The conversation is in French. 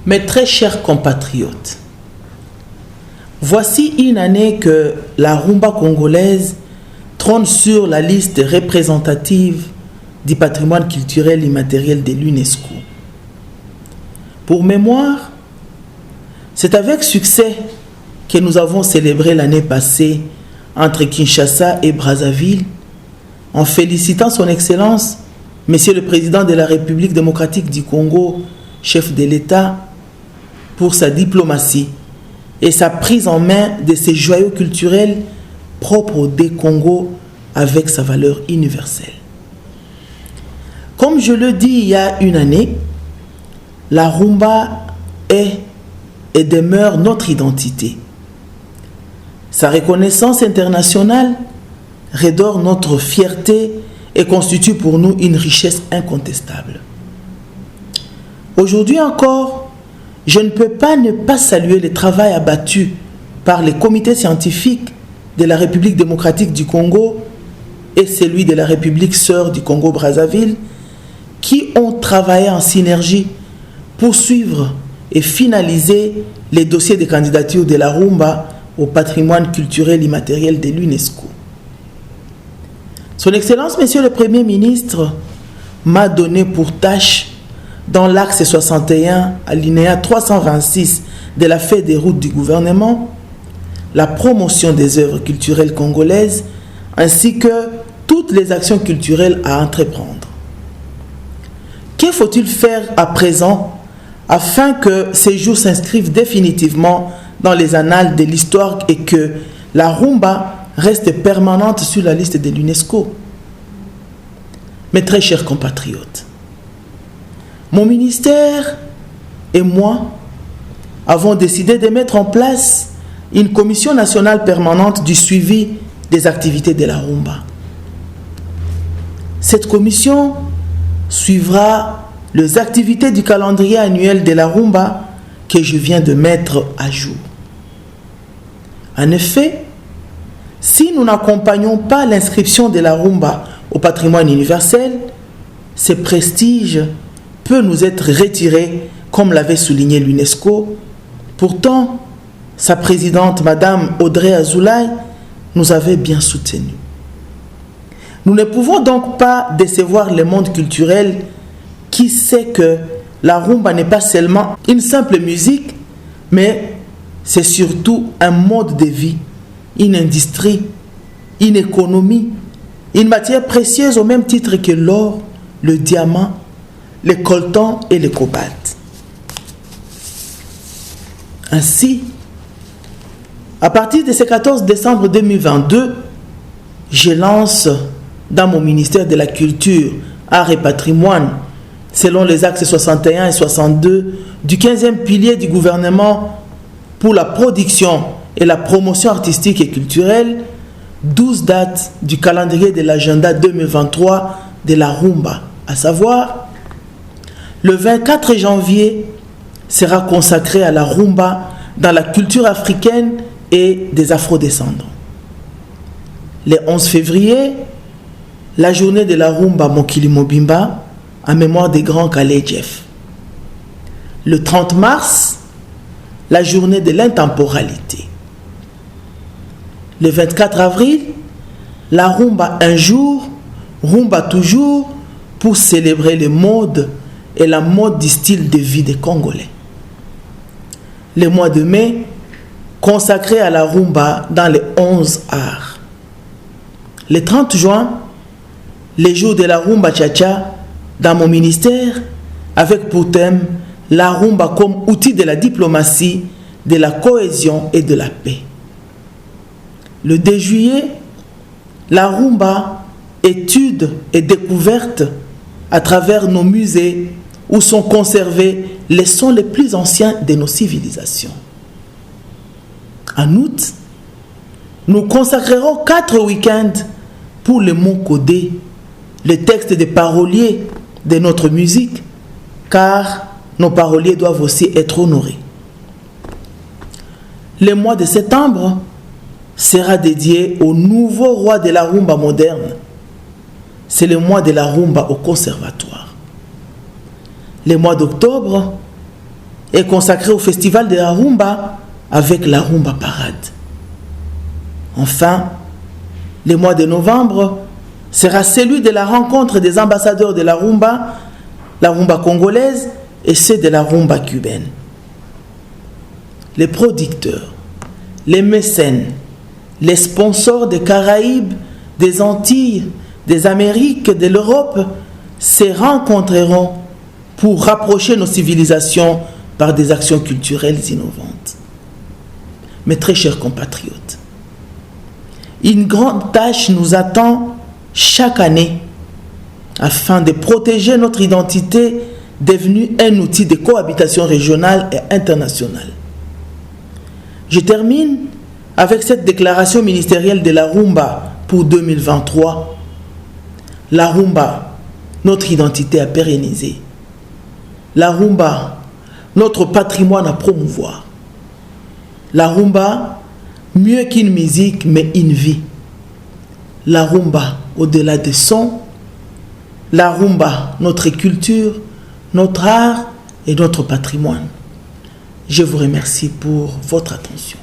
Mes très chers compatriotes, voici une année que la rumba congolaise trône sur la liste représentative du patrimoine culturel immatériel de l'UNESCO. Pour mémoire, c'est avec succès que nous avons célébré l'année passée entre Kinshasa et Brazzaville, en félicitant son Excellence, Monsieur le Président de la République démocratique du Congo, chef de l'État, pour sa diplomatie et sa prise en main de ces joyaux culturels propres des Congo avec sa valeur universelle. Comme je le dis il y a une année, la rumba est et demeure notre identité. Sa reconnaissance internationale redore notre fierté et constitue pour nous une richesse incontestable. Aujourd'hui encore, je ne peux pas ne pas saluer le travail abattu par les comités scientifiques de la République démocratique du Congo et celui de la République sœur du Congo-Brazzaville qui ont travaillé en synergie pour suivre et finaliser les dossiers de candidature de la rumba au patrimoine culturel immatériel de l'UNESCO. Son Excellence, Monsieur le Premier ministre, m'a donné pour tâche, dans l'axe 61, alinéa 326 de la feuille des routes du gouvernement, la promotion des œuvres culturelles congolaises ainsi que toutes les actions culturelles à entreprendre. Que faut-il faire à présent afin que ces jours s'inscrivent définitivement dans les annales de l'histoire et que la rumba reste permanente sur la liste de l'UNESCO? Mes très chers compatriotes, mon ministère et moi avons décidé de mettre en place une commission nationale permanente du suivi des activités de la rumba. Cette commission suivra les activités du calendrier annuel de la rumba que je viens de mettre à jour. En effet, si nous n'accompagnons pas l'inscription de la rumba au patrimoine universel, ce prestige peut nous être retiré, comme l'avait souligné l'UNESCO. Pourtant, sa présidente, Madame Audrey Azoulay, nous avait bien soutenus. Nous ne pouvons donc pas décevoir le monde culturel qui sait que la rumba n'est pas seulement une simple musique, mais c'est surtout un mode de vie, une industrie, une économie, une matière précieuse au même titre que l'or, le diamant, le coltan et le cobalt. Ainsi, à partir de ce 14 décembre 2022, je lance dans mon ministère de la Culture, Arts et Patrimoine, selon les axes 61 et 62 du 15e pilier du gouvernement pour la production et la promotion artistique et culturelle, 12 dates du calendrier de l'agenda 2023 de la rumba, à savoir le 24 janvier sera consacré à la rumba dans la culture africaine et des afrodescendants. Le 11 février, la journée de la rumba Mokili Mobimba en mémoire des grands Kale Jeff. Le 30 mars, la journée de l'intemporalité. Le 24 avril, la rumba un jour, rumba toujours, pour célébrer le mode et la mode du style de vie des Congolais. Le mois de mai, consacré à la rumba dans les 11 arts. Le 30 juin, les jours de la rumba cha-cha dans mon ministère, avec pour thème la rumba comme outil de la diplomatie, de la cohésion et de la paix. Le 2 juillet, la rumba, étude et découverte à travers nos musées où sont conservés les sons les plus anciens de nos civilisations. En août, nous consacrerons 4 week-ends pour le mot codé, les textes des paroliers de notre musique, car nos paroliers doivent aussi être honorés. Le mois de septembre sera dédié au nouveau roi de la rumba moderne. C'est le mois de la rumba au conservatoire. Le mois d'octobre est consacré au festival de la rumba avec la rumba parade. Enfin, le mois de novembre sera celui de la rencontre des ambassadeurs de la rumba congolaise et ceux de la rumba cubaine. Les producteurs, les mécènes, les sponsors des Caraïbes, des Antilles, des Amériques, de l'Europe se rencontreront pour rapprocher nos civilisations par des actions culturelles innovantes. Mes très chers compatriotes, une grande tâche nous attend chaque année afin de protéger notre identité devenue un outil de cohabitation régionale et internationale. Je termine avec cette déclaration ministérielle de la rumba pour 2023. La rumba, notre identité à pérenniser. La rumba, notre patrimoine à promouvoir. La rumba, mieux qu'une musique, mais une vie. La rumba, au-delà des sons. La rumba, notre culture, notre art et notre patrimoine. Je vous remercie pour votre attention.